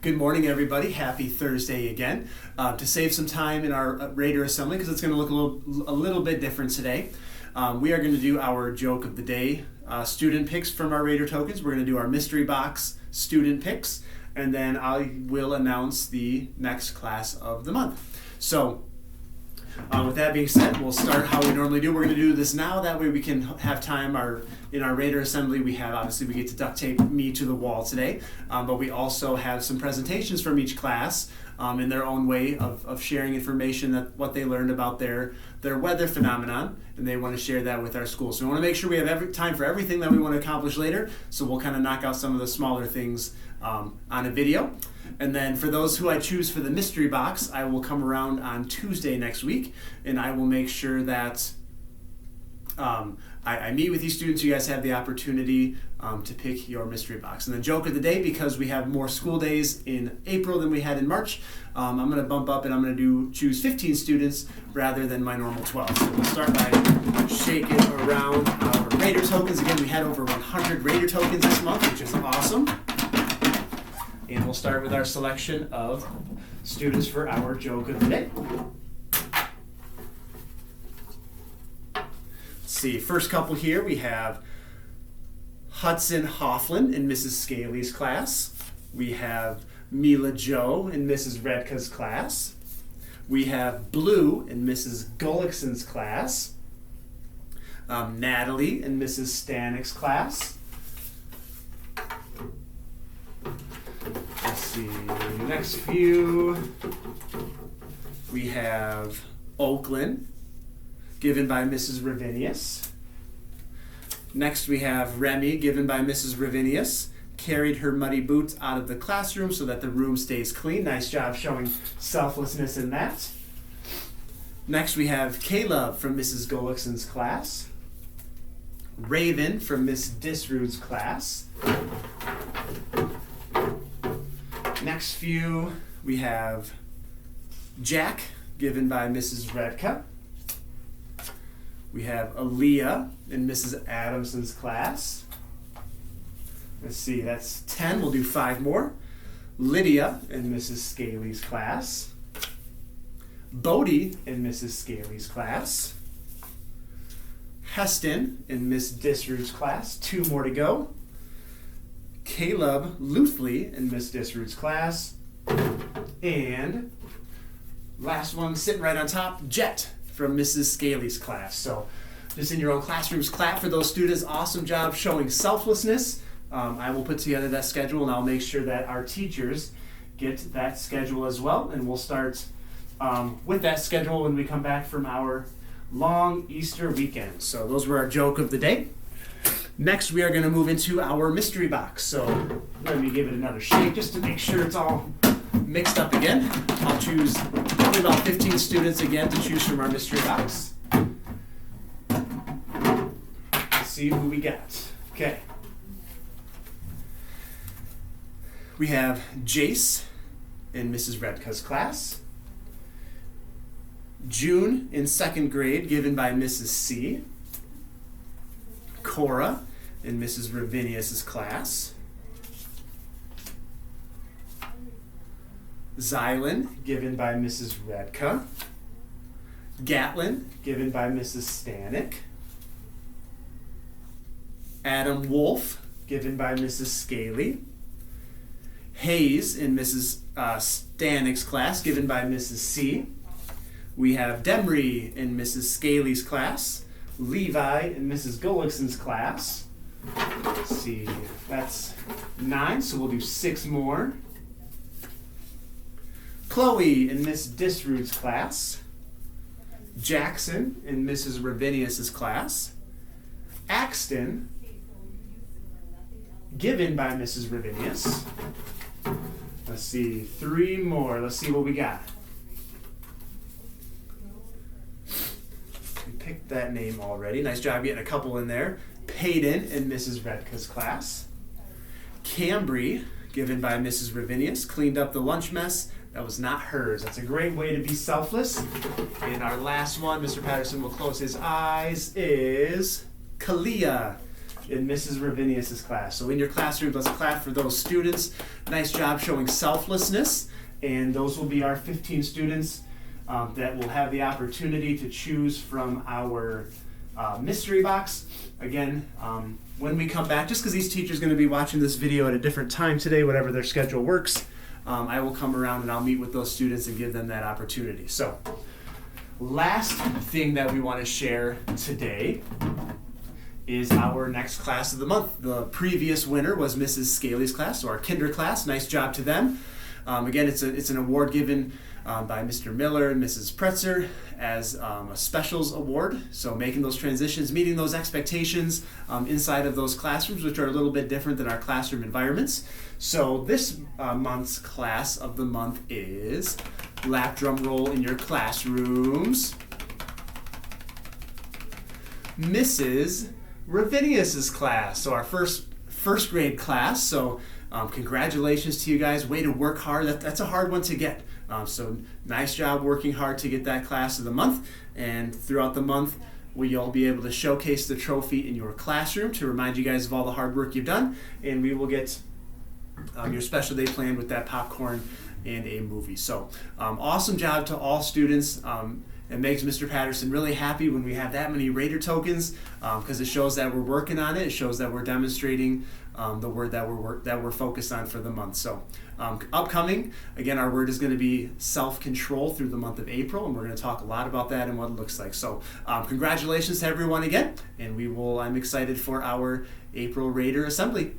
Good morning, everybody. Happy Thursday again. To save some time in our Raider Assembly, because it's going to look a little bit different today, we are going to do our joke of the day student picks from our Raider tokens. We're going to do our mystery box student picks, and then I will announce the next class of the month. So, with that being said, we'll start how we normally do. We're going to do this now. That way we can have time. In our Raider Assembly, we get to duct tape me to the wall today. But we also have some presentations from each class in their own way of sharing information that what they learned about their weather phenomenon, and they want to share that with our school. So we want to make sure we have time for everything that we want to accomplish later. So we'll kind of knock out some of the smaller things on a video. And then for those who I choose for the mystery box, I will come around on Tuesday next week, and I will make sure that I meet with you students. You guys have the opportunity to pick your mystery box. And the joke of the day, because we have more school days in April than we had in March, I'm going to bump up and I'm going to choose 15 students rather than my normal 12. So we'll start by shaking around our Raider tokens. Again, we had over 100 Raider tokens this month, which is awesome. And we'll start with our selection of students for our joke of the day. Let's see, first couple here, we have Hudson Hofflin in Mrs. Scaly's class. We have Mila Jo in Mrs. Redka's class. We have Blue in Mrs. Gullickson's class. Natalie in Mrs. Stanik's class. Let's see, next few, we have Oakland, given by Mrs. Ravinius. Next we have Remy, given by Mrs. Ravinius, carried her muddy boots out of the classroom so that the room stays clean. Nice job showing selflessness in that. Next we have Caleb from Mrs. Gullickson's class. Raven from Miss Disrude's class. Next few, we have Jack, given by Mrs. Redka. We have Aaliyah in Mrs. Adamson's class. Let's see, that's 10. We'll do 5 more. Lydia in Mrs. Scaly's class. Bodie in Mrs. Scaly's class. Heston in Miss Disrude's class. 2 more to go. Caleb Luthley in Miss Disrude's class. And last one sitting right on top, Jet from Mrs. Scaly's class. So just in your own classrooms, clap for those students. Awesome job showing selflessness. I will put together that schedule, and I'll make sure that our teachers get that schedule as well. And we'll start with that schedule when we come back from our long Easter weekend. So those were our joke of the day. Next, we are going to move into our mystery box. So let me give it another shake just to make sure it's all mixed up again. I'll choose probably about 15 students again to choose from our mystery box. Let's see who we got. Okay. We have Jace in Mrs. Redka's class. June in 2nd grade, given by Mrs. C. Cora in Mrs. Ravinius' class. Xylan, given by Mrs. Redka. Gatlin, given by Mrs. Stanek. Adam Wolf, given by Mrs. Scaly. Hayes in Mrs. Stanek's class, given by Mrs. C. We have Demry in Mrs. Scaly's class. Levi in Mrs. Gullickson's class. Let's see, that's 9, so we'll do 6 more. Chloe in Miss Disrude's class. Jackson in Mrs. Ravinius' class. Axton, given by Mrs. Ravinius. Let's see, 3 more. Let's see what we got. We picked that name already. Nice job getting a couple in there. Peyton in Mrs. Redka's class. Cambry, given by Mrs. Ravinius, cleaned up the lunch mess. That was not hers. That's a great way to be selfless. And our last one, Mr. Patterson will close his eyes, is Kalia in Mrs. Ravinius' class. So in your classroom, let's clap for those students. Nice job showing selflessness. And those will be our 15 students that will have the opportunity to choose from our mystery box. Again, when we come back, just because these teachers are going to be watching this video at a different time today, whatever their schedule works, I will come around and I'll meet with those students and give them that opportunity. So, last thing that we want to share today is our next class of the month. The previous winner was Mrs. Scaly's class, so our kinder class. Nice job to them. Again, it's an award given by Mr. Miller and Mrs. Pretzer as a specials award. So making those transitions, meeting those expectations inside of those classrooms, which are a little bit different than our classroom environments. So this month's class of the month is, lap drum roll in your classrooms, Mrs. Ravinius' class. So our first grade class. So congratulations to you guys. Way to work hard. That's a hard one to get. So nice job working hard to get that class of the month. And throughout the month, you'll be able to showcase the trophy in your classroom to remind you guys of all the hard work you've done. And we will get your special day planned with that popcorn and a movie. So awesome job to all students. It makes Mr. Patterson really happy when we have that many Raider tokens because it shows that we're working on it. It shows that we're demonstrating the word that we're focused on for the month. So upcoming, again, our word is going to be self-control through the month of April, and we're going to talk a lot about that and what it looks like. So congratulations to everyone again, and I'm excited for our April Raider Assembly.